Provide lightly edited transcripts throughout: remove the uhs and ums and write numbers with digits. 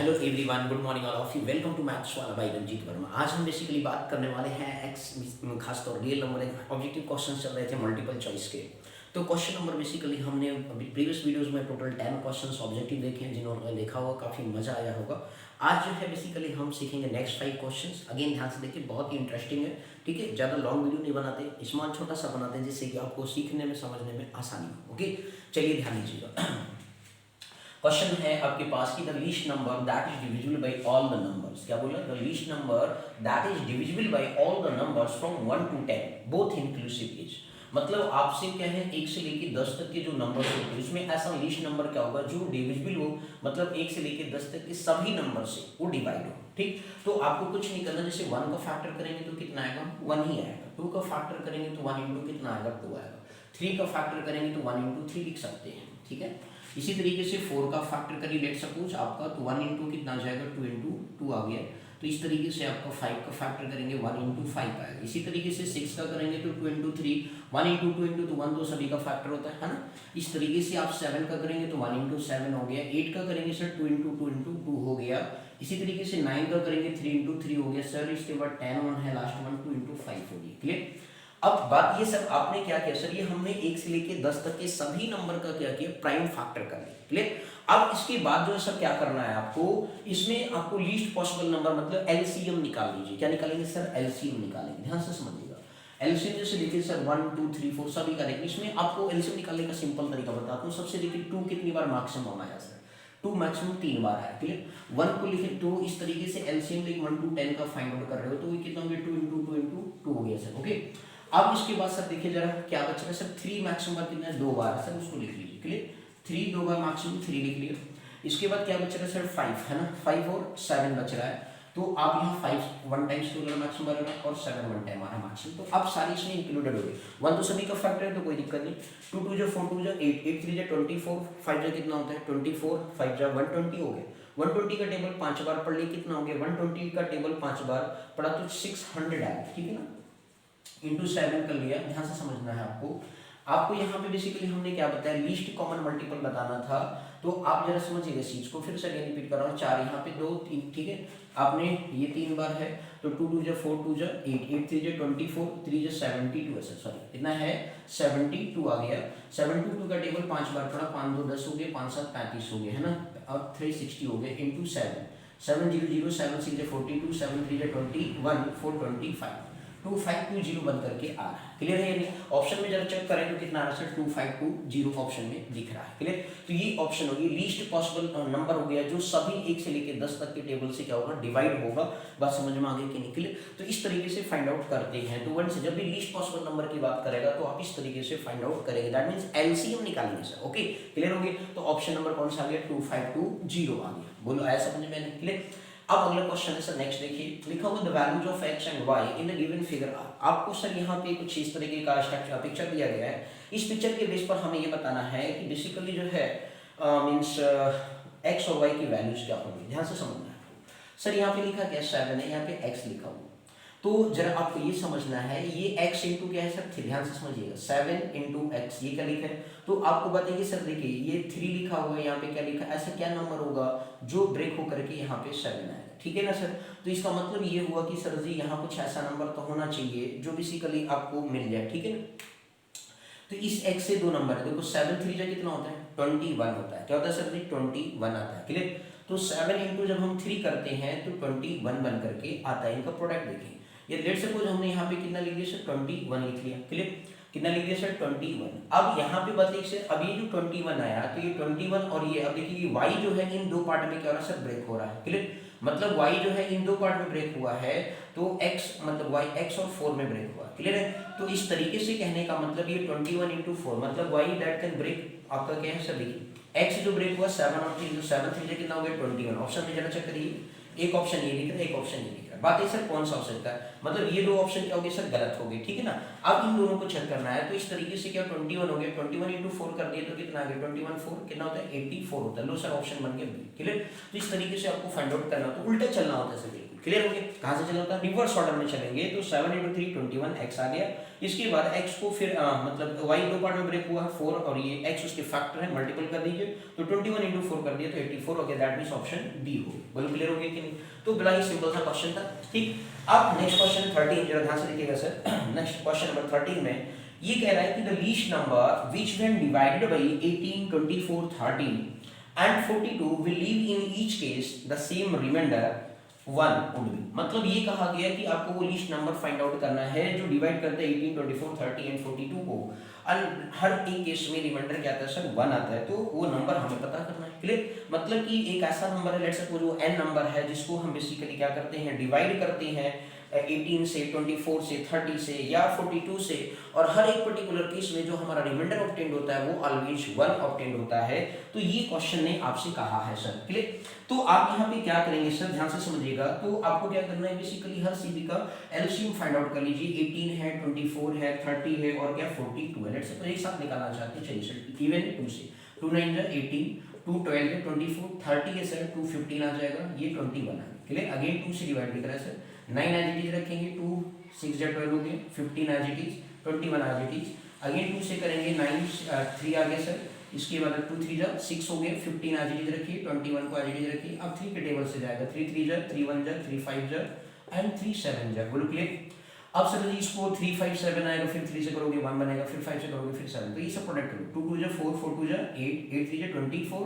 Hello everyone, good morning all of you. Welcome to maths वाला by Ranjit Verma. आज हम basically बात करने वाले हैं एक्स, खासतौर रियल नंबर ऑब्जेक्टिव क्वेश्चन चल रहे थे मल्टीपल चॉइस के। तो क्वेश्चन नंबर बेसिकली हमने अभी प्रीवियस वीडियोस में टोटल 10 क्वेश्चंस ऑब्जेक्टिव देखे हैं। जिन्होंने देखा होगा काफ़ी मजा आया होगा। आज जो है बेसिकली हम सीखेंगे नेक्स्ट 5 क्वेश्चंस। अगेन ध्यान से देखिए, बहुत ही इंटरेस्टिंग है। ठीक है, ज़्यादा लॉन्ग वीडियो नहीं बनाते, स्मॉल छोटा सा बनाते हैं जिससे कि आपको सीखने में समझने में आसानी हो। ओके, चलिए ध्यान दीजिएगा। क्वेश्चन है आपके पास कि the least number that is divisible by all the numbers. क्या बोला? The least number that is divisible by all the numbers from 1 to 10 both inclusive is. मतलब आपसे क्या है, 1 से लेके 10 तक के जो नंबर होते हैं उसमें ऐसा लीस्ट नंबर क्या होगा जो डिविजिबल हो, मतलब 1 से लेके 10 तक के सभी नंबर से वो डिवाइड हो। ठीक, तो आपको कुछ नहीं करना। जैसे 1 का फैक्टर करेंगे तो कितना आएगा? 1 ही आएगा। 2 का फैक्टर करेंगे तो 1 इंटू कितना आएगा? 2 आएगा। 3 का फैक्टर करेंगे तो 1 इंटू 3 लिख सकते हैं। ठीक है, इसी तरीके से 4 का फैक्टर करिए, लेट सपोज आपका, तो 1 इंटू कितना आ जाएगा? 2 इंटू 2 आ गया। तो इस तरीके से आपका 5 का फैक्टर करेंगे 1 इंटू 5 आएगा। इसी तरीके से 6 का करेंगे तो 2 इंटू 3, 1 इंटू 2 इंटू तो 1 तो सभी का फैक्टर होता है ना। इस तरीके से आप 7 का करेंगे तो 1 इंटू 7 हो गया। 8 का करेंगे सर 2 इंटू 2 इंटू 2 हो गया। इसी तरीके से 9 का करेंगे 3 इंटू 3 हो गया सर। इसके बाद 10 1 है लास्ट वन, 2 इंटू 5 हो गया। क्लियर? अब बात ये सब आपने क्या किया सर, ये हमने 1 से लेके 10 तक के सभी नंबर का क्या किया? प्राइम फैक्टर कर लिया। क्लियर? अब इसके बाद जो है सर क्या करना है आपको, इसमें आपको लीस्ट पॉसिबल नंबर मतलब एलसीएम निकाल लीजिए। क्या निकालेंगे सर? एलसीएम निकालेंगे। ध्यान से समझिएगा। एलसीएम जैसे देखिए सर 1 2 3 4 सभी का देखिए। इसमें आपको एलसीएम निकालने का सिंपल तरीका बताता हूँ। सबसे देखिए 2 कितनी बार मैक्सिमम आया सर? 2 मैक्सिमम 3 बार आया। क्लियर? 1 को लिखे 2। इस तरीके से एलसीएम लेके 1 to 10 का फाइंड आउट कर रहे हो तो ये कितना हो गया? 2 इंटू 2 इंटू 2 हो गया सर। ओके, अब इसके बाद सर देखिए जरा क्या बचेगा सर? 3 मैक्सिमम बार कितना है? 2 बार है सर, उसको लिख लीजिए। क्लियर? 3 2 बार मैक्सिमम 3 लिख लिया। इसके बाद क्या बच रहा है सर? 5 है ना। 5 और 7 बच रहा है। तो आप यहाँ 5 1 टाइम्स 2 मैक्सिमम बनेगा और 7 1 टाइम आ रहा है मैक्सिमम। तो अब सारी इसमें इंक्लूडेड हो गई। 1 तो सभी का फैक्टर है तो कोई दिक्कत नहीं। 2 2 जो 4 2 जो 8 8 3 जो 24 5 जो कितना होता है? 24 5 जो 120 हो गया। 120 का टेबल 5 बार पढ़ लिए, कितना हो गया? 120 का टेबल 5 बार पढ़ा तो 600 आया। ठीक है ना, इंटू 7 कर लिया। ध्यान से समझना है आपको। आपको यहाँ पे बेसिकली हमने क्या बताया? लीस्ट कॉमन मल्टीपल बताना था। तो आप जरा समझिएगा इस चीज को। फिर से अगेन रिपीट कर रहा हूँ। 4 यहाँ पे 2 3, ठीक है। आपने ये 3 बार है तो 2 2 जो 4 2 जो 8 8 3 जो 24 3 जो 72 है सर, सॉरी कितना है? 72 आ गया। 72 का टेबल 5 बार पढ़ा, 5 2 10 हो गया, 5 7 35 हो गया है ना। और 360 हो गया इंटू 7 7 0 0 7 6 42 7 3 21 4 25 2520 बन करके आ रहा है। क्लियर है? यानी ऑप्शन में जरा चेक करें तो कितना आ रहा है? 2520 ऑप्शन में दिख रहा है। क्लियर? तो ये ऑप्शन होगी लीस्ट पॉसिबल नंबर हो गया जो सभी 1 से लेके 10 तक के टेबल से क्या होगा? डिवाइड होगा। बात समझ में आ गई कि नहीं? क्लियर? तो इस तरीके से फाइंड आउट करते हैं। तो 1 से जब भी लीस्ट पॉसिबल नंबर की बात करेगा तो आप इस तरीके से फाइंड आउट करेंगे। दैट मींस एलसीएम निकालेंगे सर। ओके, क्लियर हो गया? तो ऑप्शन नंबर कौन सा आ गया? 2520 आ गया। बोलो आया समझ में? क्लियर? अब अगला क्वेश्चन है सर, नेक्स्ट देखिए। लिखा हुआ the values of x and y in the given figure. आपको सर यहाँ पे कुछ इस तरीके का स्ट्रक्चर पिक्चर दिया गया है। इस पिक्चर के बेस पर हमें ये बताना है कि बेसिकली जो है मींस एक्स और वाई की वैल्यूज क्या होंगी। ध्यान से समझना है आपको। सर यहाँ पे लिखा क्या? 7 है, यहाँ पे एक्स लिखा हुआ। तो जरा आपको ये समझना है ये x इंटू क्या है सर? ध्यान से समझिएगा। 7 इंटू एक्स, ये क्या लिखा है? तो आपको बताइए सर, देखिए ये 3 लिखा हुआ है, यहाँ पे क्या लिखा है? ऐसा क्या नंबर होगा जो ब्रेक होकर के यहाँ पे 7 आएगा? ठीक है ना सर? तो इसका मतलब ये हुआ कि सर जी यहाँ कुछ ऐसा नंबर तो होना चाहिए जो बेसिकली आपको मिल जाए। ठीक है ना? तो इस x से 2 नंबर है। देखो 7 3 जा कितना होता है? 21 होता है। क्या होता है सर जी? 21 आता है। क्लियर? तो 7 इंटू जब हम 3 करते हैं तो 21 बन करके आता है। इनका प्रोडक्ट देखिए। ये लेट सपोज हमने यहाँ पे कितना लिख दिया सर? 21 लिख लिया। क्लियर? कितना लिख दिया सर? 21। अब यहाँ पे बताइए सर, अब ये जो 21 आया तो ये 21 और ये, अब देखिए ये y जो है इन दो पार्ट में क्या हो रहा है सर? ब्रेक हो रहा है। क्लियर? मतलब y जो है इन दो पार्ट में ब्रेक हुआ है तो x मतलब y x और 4 में ब्रेक हुआ। क्लियर है? तो इस तरीके से कहने का मतलब ये 21 इंटू 4 मतलब y दैट कैन ब्रेक आपका क्या है सर? देखिए x जो ब्रेक हुआ 7 और 3 तो 7 3 कितना हो गया? 21। ऑप्शन में जरा चेक करिए। एक ऑप्शन ये लिख रहा है, एक ऑप्शन ये लिख रहा है। बात है सर कौन सा हो सकता है, मतलब ये दो ऑप्शन क्या हो गए सर गलत हो गए, ठीक है ना। अब इन दोनों को चेक करना है, तो इस तरीके से क्या 21 हो गया, 21 इंटू 4 कर दिए तो कितना आ गया 21 4 कितना होता है 84 होता है। लो सर ऑप्शन बन गया बी, क्लियर। तो इस तरीके से आपको फाइंड आउट करना होता है, उल्टा चलना होता है सर, बिल्कुल क्लियर हो गया। कहाँ से चलना होता है, रिवर्स ऑर्डर में चलेंगे। तो 7 इंटू 3 21 एक्स आ गया, इसके बाद x को फिर मतलब y दो पार्ट में ब्रेक हुआ है 4 और ये x उसके फैक्टर है, मल्टीपल कर दीजिए तो 21 इंटू 4 कर दिया तो 84 हो गया, दैट मींस ऑप्शन डी हो गया। बोलो क्लियर हो गया कि नहीं। तो बड़ा ही सिंपल सा क्वेश्चन था, ठीक। अब नेक्स्ट क्वेश्चन 13 जरा ध्यान से देखिएगा सर। नेक्स्ट क्वेश्चन नंबर 13 में ये कह रहा है कि the least number which when divided by 18 24 13 and 42 will leave in each case the same remainder 1 would be. मतलब ये कहा गया कि आपको वो लीस्ट नंबर फाइंड आउट करना है जो डिवाइड करते हैं 18 24 30 एंड 42 को, और हर एक केस में रिमाइंडर क्या आता है सर 1 आता है, तो वो नंबर हमें पता करना है, क्लियर। मतलब कि एक ऐसा नंबर है, लेट्स सपोज वो n नंबर है जिसको हम बेसिकली क्या करते हैं डिवाइड करते हैं 18 से 24 से 30 से या 42 से, और हर एक पर्टिकुलर केस में जो हमारा रिमाइंडर ऑब्टेन्ड होता है वो ऑलवेज 1 ऑब्टेन्ड होता है। तो ये क्वेश्चन ने आपसे कहा है सर, क्लियर। तो आप यहाँ पे क्या करेंगे सर, ध्यान से समझिएगा। तो आपको क्या करना है, बेसिकली हर सीधी का एलसीएम फाइंड आउट कर लीजिए। 18 है, 24 है, 30 है और क्या 42 है। लेट्स सपोज एक साथ निकालना चाहते हैं, चलिए सर इवन 2 से 2 9 जा 18, 2 12 है 24, 30 है सर 2 15 आ जाएगा, ये 21 है, क्लियर। अगेन 2 से डिवाइड दिख रहा है सर, 9 एज इट इज रखेंगे, 2 6 जा 12 हो गए, 15 as it is, 21 as it is. Again 2 से करेंगे 9 3 आ गया सर, इसके बाद 2 3 जा 6 हो गए, 15 एज इट इज रखिए, 21 को एज इट इज रखिए। अब 3 के टेबल से जाएगा, 3 3 जा 3 1 जा 3 5 जा एंड 3 7 जा, बोलो क्लियर। अब सर जी इसको 3 5 7 आएगा, फिर 3 से करोगे 1 बनेगा, फिर 5 से करोगे फिर 7, तो ये सब प्रोडक्ट करो। 2 2 जा 4 4 2 जा 8 8 3 जा 24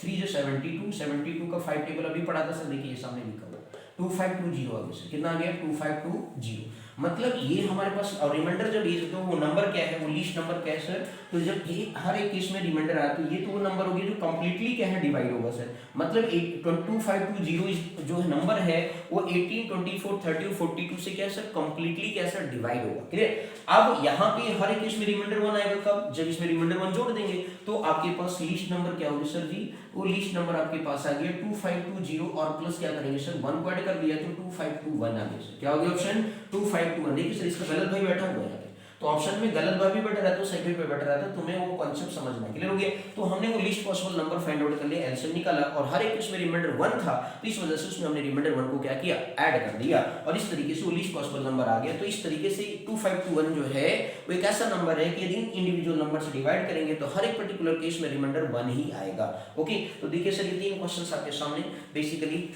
3 जा 72 72 का 5 टेबल अभी पढ़ा था सर, देखिए ये सामने लिखा हुआ 2520 आ गया सर, कितना आ गया 2520। मतलब ये हमारे पास और रिमाइंडर जब ये तो वो नंबर क्या है, वो लीस्ट नंबर क्या है सर। तो जब ये हर एक केस में रिमाइंडर आया तो ये तो वो नंबर हो गया जो कंप्लीटली क्या है डिवाइड होगा सर। मतलब 2520 जो नंबर है वो 18 24 30 42 से क्या है सर कंप्लीटली क्या है सर डिवाइड होगा, क्लियर। अब यहाँ पे हर एक केस में रिमाइंडर 1 आएगा, कब जब इसमें रिमाइंडर 1 जोड़ देंगे तो आपके पास लीस्ट नंबर क्या होगा सर जी, वो लीस्ट नंबर आपके पास आ गया 2520 और प्लस क्या करेंगे सर 1 को ऐड कर दिया तो 2521 आ गया सर। क्या हो गया ऑप्शन 2521। देखिए सर इसका गलत भाई बैठा हुआ है, तो ऑप्शन में गलत भाई भी बैठा रहता है, सही पे बैठा रहता है, तुम्हें वो कॉन्सेप्ट समझना है, क्लियर हो गया। तो हमने वो least possible number find out कर लिया, एलसीएम निकाला और हर एक उसमें रिमाइंडर 1 था, तो इस वजह से उसमें हमने रिमाइंडर 1 को क्या किया ऐड कर दिया और इस तरीके से वो लीस्ट पॉसिबल नंबर आ गया। तो इस तरीके से 2521 जो है वो एक ऐसा नंबर है कि यदि इंडिविजुअल नंबर से डिवाइड करेंगे तो हर एक पर्टिकुलर केस में रिमाइंडर 1 ही आएगा। ओके, तो देखिए सर ये 3 क्वेश्चंस आपके सामने बेसिकली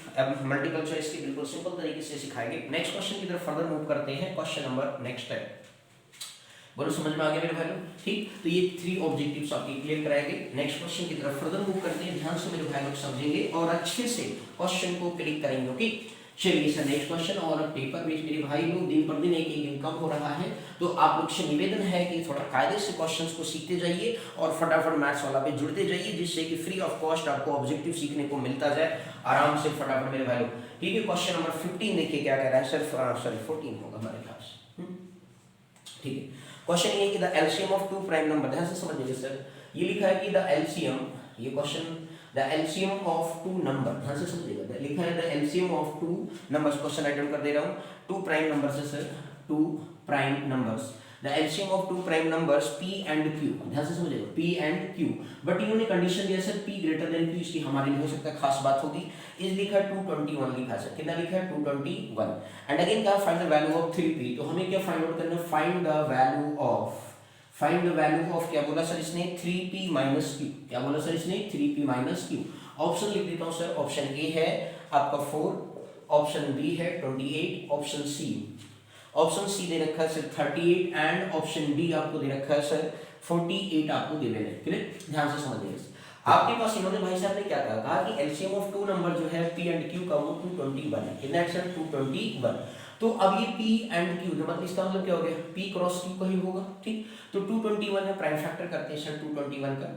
मल्टीपल चॉइस के बिल्कुल सिंपल तरीके से सिखाएंगे। नेक्स्ट क्वेश्चन की तरफ फर्दर मूव करते हैं। क्वेश्चन नंबर नेक्स्ट है, बोलो समझ में आ गया मेरे भाइयों, ठीक। तो ये 3 ऑब्जेक्टिव्स आपके क्लियर कराएंगे। नेक्स्ट क्वेश्चन की तरफ फर्दर मूव करते हैं, ध्यान से मेरे भाई लोग समझेंगे और अच्छे से क्वेश्चन को क्लिक करेंगे। ओके चलिए सर नेक्स्ट क्वेश्चन। और पेपर बेस मेरे भाई लोग दिन पर दिन एक दिन कम हो रहा है, तो आप लोग से निवेदन है कि थोड़ा कायदे से क्वेश्चंस को सीखते जाइए और फटाफट मैथ्स वाला पे जुड़ते जाइए, जिससे कि फ्री ऑफ कॉस्ट आपको ऑब्जेक्टिव सीखने को मिलता जाए आराम से फटाफट मेरे भाई लोग, ठीक है। क्वेश्चन नंबर 15 देखिए क्या कह रहा है सर, सॉरी 14 होगा हमारे पास, ठीक है। क्वेश्चन ये है कि the LCM of 2 prime number, ध्यान से समझिए सर, ये लिखा है कि द एलसीएम, ये question the LCM of 2 number, ध्यान से समझिएगा, लिखा है the LCM of 2 numbers, question write down कर दे रहा हूं, 2 प्राइम नंबर्स है sir, 2 prime numbers, the LCM of 2 prime numbers p and q, ध्यान से समझिएगा p एंड q, बट इन्होंने कंडीशन दिया sir p greater than q, इसकी हमारे लिए हो सकता है खास बात होगी। इस लिखा है 221 लिखा है सर, कितना लिखा है 221 एंड अगेन क्या find the value of 3p, तो हमें क्या फाइंड आउट करना है, फाइंड द वैल्यू ऑफ क्या बोला सर इसने 3p माइनस q, क्या बोला सर इसने 3p माइनस q। ऑप्शन लिख देता हूं सर, ऑप्शन ए है आपका 4, ऑप्शन बी है 28, ऑप्शन सी दे रखा है सर 38 एंड ऑप्शन डी आपको दे रखा है सर 48 आपको दे रहे हैं, क्लियर। ध्यान से समझिएगा। आपके पास इन्होंने भाई साहब ने क्या कहा कि एलसीएम ऑफ 2 नंबर जो है p एंड q का वो 221 है, कितना है सर 221। तो अब ये p एंड q जो मतलब इसका मतलब क्या हो गया p क्रॉस q का ही होगा, ठीक। तो 221 में प्राइम फैक्टर करते हैं सर 221 का,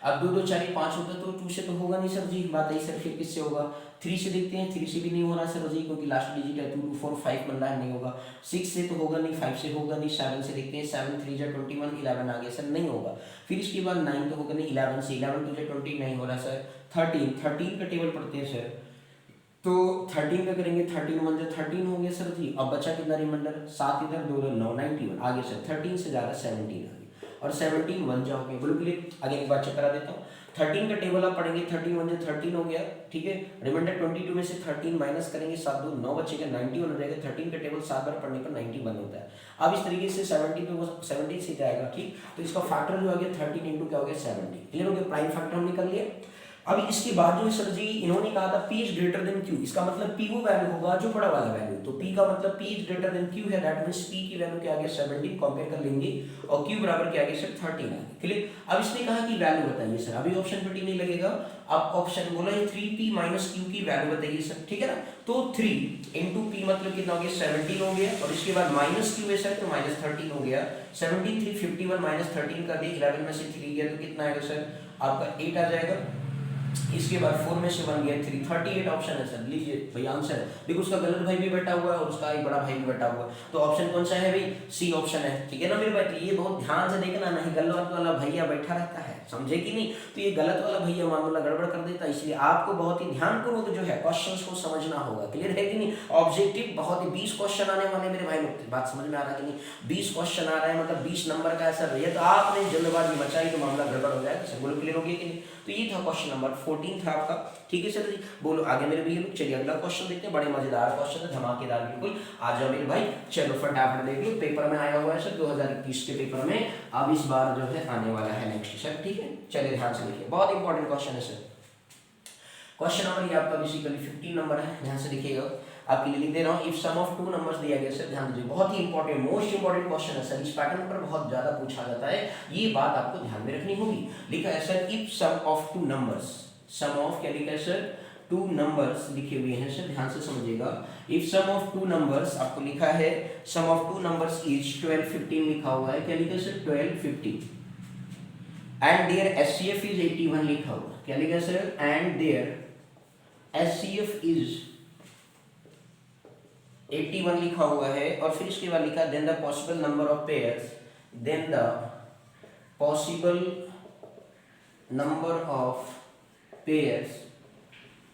अब 2 2 4 5 होता तो 2 से तो होगा नहीं सर जी, बात आई सर, फिर किससे होगा 3 से देखते हैं, 3 से भी नहीं हो रहा सर जी, क्योंकि लास्ट डिजिट है 2 2 4 5 बन रहा है, नहीं होगा। 6 से तो होगा नहीं, 5 से होगा नहीं, 7 से देखते हैं, 7 3 जा 21 11 आ गया सर, नहीं होगा। फिर इसके बाद 9 तो होगा नहीं, 11 से 11 2 जा 20 नहीं हो रहा सर। 13 का टेबल पढ़ते हैं सर, तो 13 का करेंगे, 13 1 जो 13 हो गया सर जी। अब बचा कितना रिमाइंडर, 7 इधर 2 2 9 91 आगे सर 13 से ज़्यादा 17 आ गया और 17 1 जाओगे। बोलो क्लियर। आगे एक बार चेक करा देता हूँ। 13 का टेबल आप पढ़ेंगे, 13 1 जो 13 हो गया, ठीक है। रिमाइंडर 22 में से 13 माइनस करेंगे, 7 2 9 बचेगा, 91 हो जाएगा। 13 का टेबल 7 बार पढ़ने पर 91 होता है। अब इस तरीके से 70 पे वो 70 से जाएगा, ठीक। तो इसका फैक्टर जो आ गया 13 इंटू क्या हो गया 70। क्लियर हो गया, प्राइम फैक्टर हम निकाल लिया। अब इसके बाद जो सर जी इन्होंने कहा था P is greater than Q, इसका मतलब P वो वैल्यू होगा जो बड़ा वाला वैल्यू। तो P का मतलब P is greater than Q है, दैट मींस P की वैल्यू क्या आ गया 17, कंपेयर कर लेंगे और Q बराबर क्या आ गया सर 13 आ गया। क्लियर। अब इसने कहा कि वैल्यू बताइए सर, अभी ऑप्शन पे टी नहीं लगेगा। अब ऑप्शन बोला है 3P माइनस Q की वैल्यू बताइए सर, ठीक है ना। तो 3 इंटू P मतलब कितना हो गया 17 हो गया और इसके बाद माइनस Q है सर तो माइनस 13 हो गया। 17 3 51 माइनस 13 कर दिए, 11 में से 3 गया तो कितना आएगा सर आपका 8 आ जाएगा। इसके बाद 4 में से 1 गया 3, 38 ऑप्शन है सर। लीजिए भाई आंसर है। देखो उसका गलत भाई भी बैठा हुआ है और उसका एक बड़ा भाई भी बैठा हुआ है, तो ऑप्शन कौन सा है भाई, सी ऑप्शन है, ठीक है ना मेरे भाई। तो ये बहुत ध्यान से देखना, नहीं गलत वाला भैया बैठा रहता है, समझे कि नहीं। तो ये गलत वाला भैया मामला गड़बड़ कर देता है, इसलिए आपको बहुत ही ध्यानपूर्वक जो है क्वेश्चंस को समझना होगा। क्लियर है कि नहीं। ऑब्जेक्टिव बहुत ही 20 क्वेश्चन आने वाले मेरे भाई लोग, बात समझ में आ रहा है कि नहीं। 20 क्वेश्चन आ रहा है मतलब 20 नंबर का ऐसा भैया, तो आपने जल्दबाजी मचाई तो मामला गड़बड़ हो जाएगा सर। बोलो क्लियर हो गया कि नहीं। तो ये था क्वेश्चन नंबर 14 था आपका, ठीक है सर जी। बोलो आगे मेरे भैया लोग। चलिए अगला क्वेश्चन देखते हैं, बड़े मजेदार क्वेश्चन है, धमाकेदार बिल्कुल। आ जाओ मेरे भाई, चलो फटाफट देख लो। पेपर में आया हुआ है सर 2021 के पेपर में, अब इस बार जो है आने वाला है नेक्स्ट सर, ठीक है। चलिए ध्यान से देखिए, बहुत इंपॉर्टेंट क्वेश्चन है सर। क्वेश्चन नंबर ये आपका बेसिकली 15 नंबर है, ध्यान से देखिएगा। आपके लिए लिख दे रहा हूँ, if sum of two numbers दिया गया सर, ध्यान दीजिए, बहुत ही इंपॉर्टेंट मोस्ट इंपॉर्टेंट क्वेश्चन है सर। इस पैटर्न पर बहुत ज्यादा पूछा जाता है, ये बात आपको ध्यान में रखनी होगी। लिखा है sir if sum of two numbers, sum of क्या लिखा है सर, टू नंबर्स लिखे हुए हैं सर, ध्यान से समझिएगा। If sum of two numbers आपको लिखा है, sum of two numbers is 12 15 लिखा हुआ है, क्या लिखा है sir 12 15 and their HCF is 81 लिखा हुआ, क्या लिखा है sir, and their HCF is 81 लिखा हुआ है। और फिर इसके बाद लिखा then the possible number of pairs, then the possible number of pairs,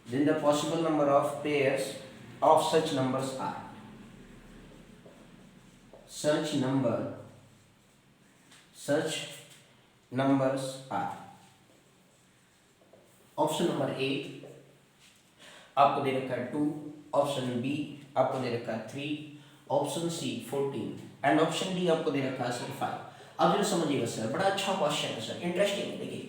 then the possible number of pairs of such numbers are, such numbers are। Option number A आपको दे रखा है 2, ऑप्शन बी आपको दे रखा है 3, option C 14 and option D आपको दे रखा है सर 5। अब जरा समझिएगा सर, बड़ा अच्छा क्वेश्चन है सर, इंटरेस्टिंग है। देखिए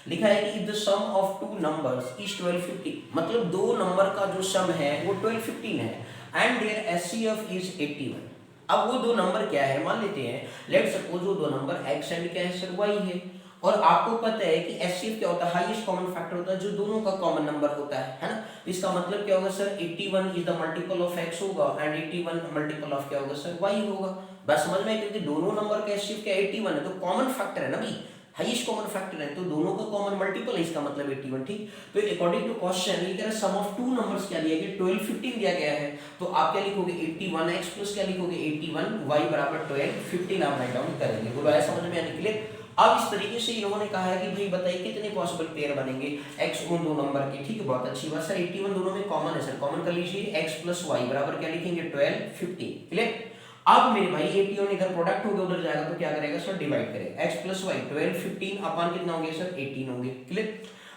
लिखा है कि if the sum of two numbers is 12 15, मतलब दो नंबर का जो सम है वो 12 15 है, एंड देयर एचसीएफ इज 81। अब वो दो नंबर क्या है, मान लेते हैं लेट सपोज वो दो नंबर x एंड क्या है सर y है, और आपको पता है कि एचसीएफ क्या होता है, हाईएस्ट कॉमन फैक्टर होता है जो दोनों का कॉमन नंबर होता है ना। इसका मतलब क्या होगा sir 81 is the multiple of x होगा एंड 81 मल्टीपल ऑफ क्या होगा सर y होगा। बस समझ में, क्योंकि दोनों नंबर का एचसीएफ क्या 81 है, तो कॉमन फैक्टर है ना भाई, हाईएस्ट कॉमन फैक्टर है, तो दोनों का कॉमन मल्टीपल है, इसका मतलब 81, ठीक। तो अकॉर्डिंग टू क्वेश्चन ये कह रहा है सम ऑफ टू नंबर्स क्या दिया गया 12 15 दिया गया है, तो आप क्या लिखोगे 81 x प्लस क्या लिखोगे 81 y बराबर 12 15 आप राइट डाउन करेंगे। बोलो ऐसा समझ में आने के लिए। अब इस तरीके से इन्होंने कहा है कि भाई बताइए कितने पॉसिबल पेयर बनेंगे x उन दो नंबर के, ठीक है, बहुत अच्छी बात सर। 81 दोनों में कॉमन है सर, कॉमन कर लीजिए, x प्लस y बराबर क्या लिखेंगे 12 15, क्लियर। अब मेरे भाई 81 इधर प्रोडक्ट हो गया उधर जाएगा तो क्या करेगा सर डिवाइड करेगा, x प्लस वाई 12 15 अपन कितना हो गया सर 18 होंगे, क्लियर।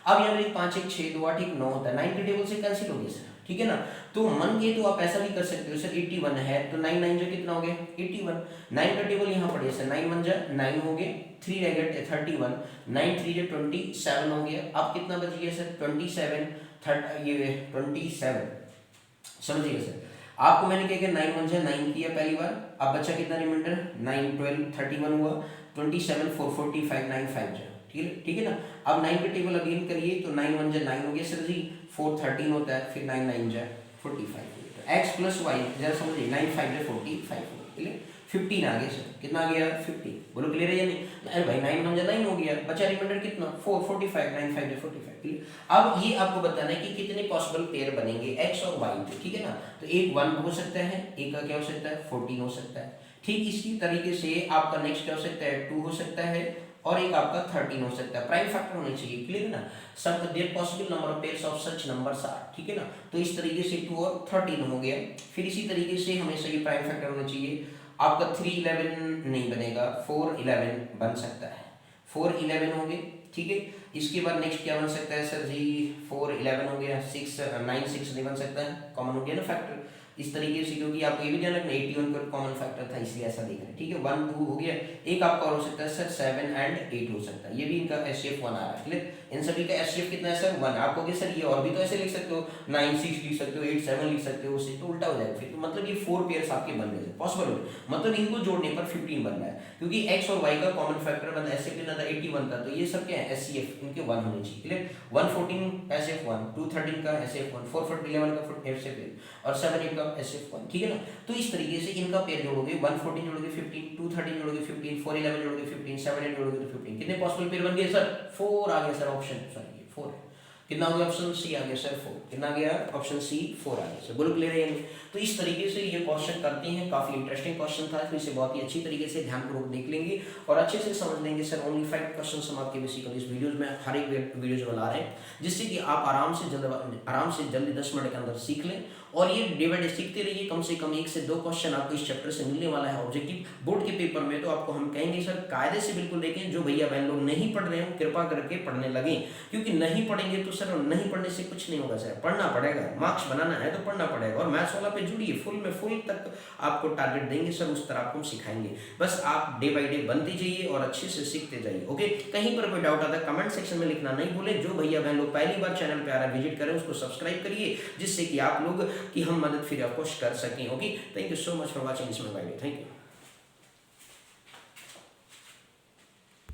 अब यहाँ मेरे 5 1 6 2 8 1 9 होता है, 9 के टेबल से कैंसिल हो गया सर, ठीक है ना। तो मन के तो आप ऐसा भी कर सकते हो सर 81 है तो 9 9 जो कितना हो गया 81, 9 का टेबल यहाँ पड़े सर 9 1 जा 9 हो गया, 3 रह गया 31, 9 3 जो 27 हो गया। अब कितना बच गया सर 27 ये 27, समझिएगा सर। आपको मैंने क्या किया 9 1 जा 9 किया पहली बार, अब बचा कितना रिमाइंडर 9 12 31 हुआ, 27 4 45 9 5 जा, ठीक है ना। अब 9 के टेबल अगेन करिए तो 9 1 जा 9 हो गया सर जी, 4 13 होता है, फिर 9 9 जा 45, तो x प्लस वाई जरा समझिए 9 5 जा 45, क्लियर। 15 आ गया सर, कितना आ गया 50, बोलो क्लियर है या नहीं। अरे भाई 9 1 जा 9 हो गया, बचा रिमाइंडर कितना 4 45 9 5 जा 45, क्लियर। अब ये आपको बताना है कि कितने पॉसिबल पेयर बनेंगे x और y के, ठीक है ना। तो एक 1 हो सकता है, एक का क्या हो सकता है 14 हो सकता है, ठीक। इसी तरीके से आपका नेक्स्ट क्या हो सकता है 2 हो सकता है और एक आपका 13 हो सकता है, प्राइम फैक्टर होने चाहिए, क्लियर है ना। Some there possible number of pairs of such numbers are, ठीक है ना। तो इस तरीके से 2 और 13 हो गया। फिर इसी तरीके से हमेशा ये प्राइम फैक्टर होना चाहिए। आपका 3 11 नहीं बनेगा, 4 11 बन सकता है, 4 11 हो गए, ठीक है। इसके बाद नेक्स्ट क्या बन सकता है सर जी, 4 11 हो गया, 6 9 6 नहीं बन सकता है, कॉमन हो गया ना फैक्टर इस तरीके से, क्योंकि आपको ये भी ध्यान रखना 81 का कॉमन फैक्टर था इसलिए ऐसा देख रहे हैं, ठीक है। 1 2 हो गया। एक आपका और हो सकता है सर 7 एंड 8 हो सकता है, ये भी इनका एचसीएफ 1 आ रहा है, क्लियर। इन सभी का एचसीएफ कितना है सर 1। आप कहोगे सर ये और भी तो ऐसे लिख सकते हो, 9 6 लिख सकते हो, 8 7 लिख सकते हो, उससे तो उल्टा हो जाएगा फिर। तो मतलब ये 4 पेयर्स आपके बन गए, पॉसिबल हो, मतलब इनको जोड़ने पर 15 बन रहा है, क्योंकि x और y का कॉमन फैक्टर मतलब एचसीएफ कितना था 81 था, तो ये सब क्या है एचसीएफ इनके 1 होने चाहिए, क्लियर। 114 एचसीएफ 1, 213 का एचसीएफ 1, 411 का एचसीएफ और 78 का एचसीएफ 1, ठीक है ना। तो इस तरीके से इनका पेयर जोड़ोगे, 114 जोड़ोगे 15, 213 जोड़ोगे 15, 411 जोड़ोगे 15, 78 जोड़ोगे तो 15, कितने पॉसिबल पेयर बन गए सर 4 आ गया सर ऑप्शन, सॉरी 4 है, कितना हो गया ऑप्शन सी आ गया सर 4, कितना आ गया ऑप्शन सी 4 आ गया सर, बोलो क्लियर है। तो इस तरीके से ये क्वेश्चन करते हैं, काफी इंटरेस्टिंग क्वेश्चन था, तो इसे बहुत ही अच्छी तरीके से ध्यानपूर्वक देख लेंगे और अच्छे से समझ लेंगे। सर ओनली 5 क्वेश्चंस हम आपके बेसिकली इस वीडियोस में हर एक वीडियोज में ला रहे हैं, जिससे कि आप आराम से जल्दी 10 मिनट के अंदर सीख लें और ये डे बाय डे सीखते रहिए। कम से कम 1 से 2 क्वेश्चन आपको इस चैप्टर से मिलने वाला है ऑब्जेक्टिव बोर्ड के पेपर में, तो आपको हम कहेंगे सर कायदे से बिल्कुल देखें। जो भैया बहन लोग नहीं पढ़ रहे हो कृपा करके पढ़ने लगे, क्योंकि नहीं पढ़ेंगे तो सर नहीं पढ़ने से कुछ नहीं होगा सर, पढ़ना पड़ेगा, मार्क्स बनाना है तो पढ़ना पड़ेगा। और मैथ्स वाला पे जुड़िए, फुल तक आपको टारगेट देंगे सर, उस तरह आपको सिखाएंगे। बस आप डे बाय डे बनते जाइए और अच्छे से सीखते जाइए, ओके। कहीं पर कोई डाउट आता है कमेंट सेक्शन में लिखना नहीं भूले। जो भैया बहन लोग पहली बार चैनल पे आ रहा है विजिट करें, उसको सब्सक्राइब करिए, जिससे कि आप लोग की हम मदद फिर आपको कर सकें, okay. Thank you so much for watching this my video, thank you.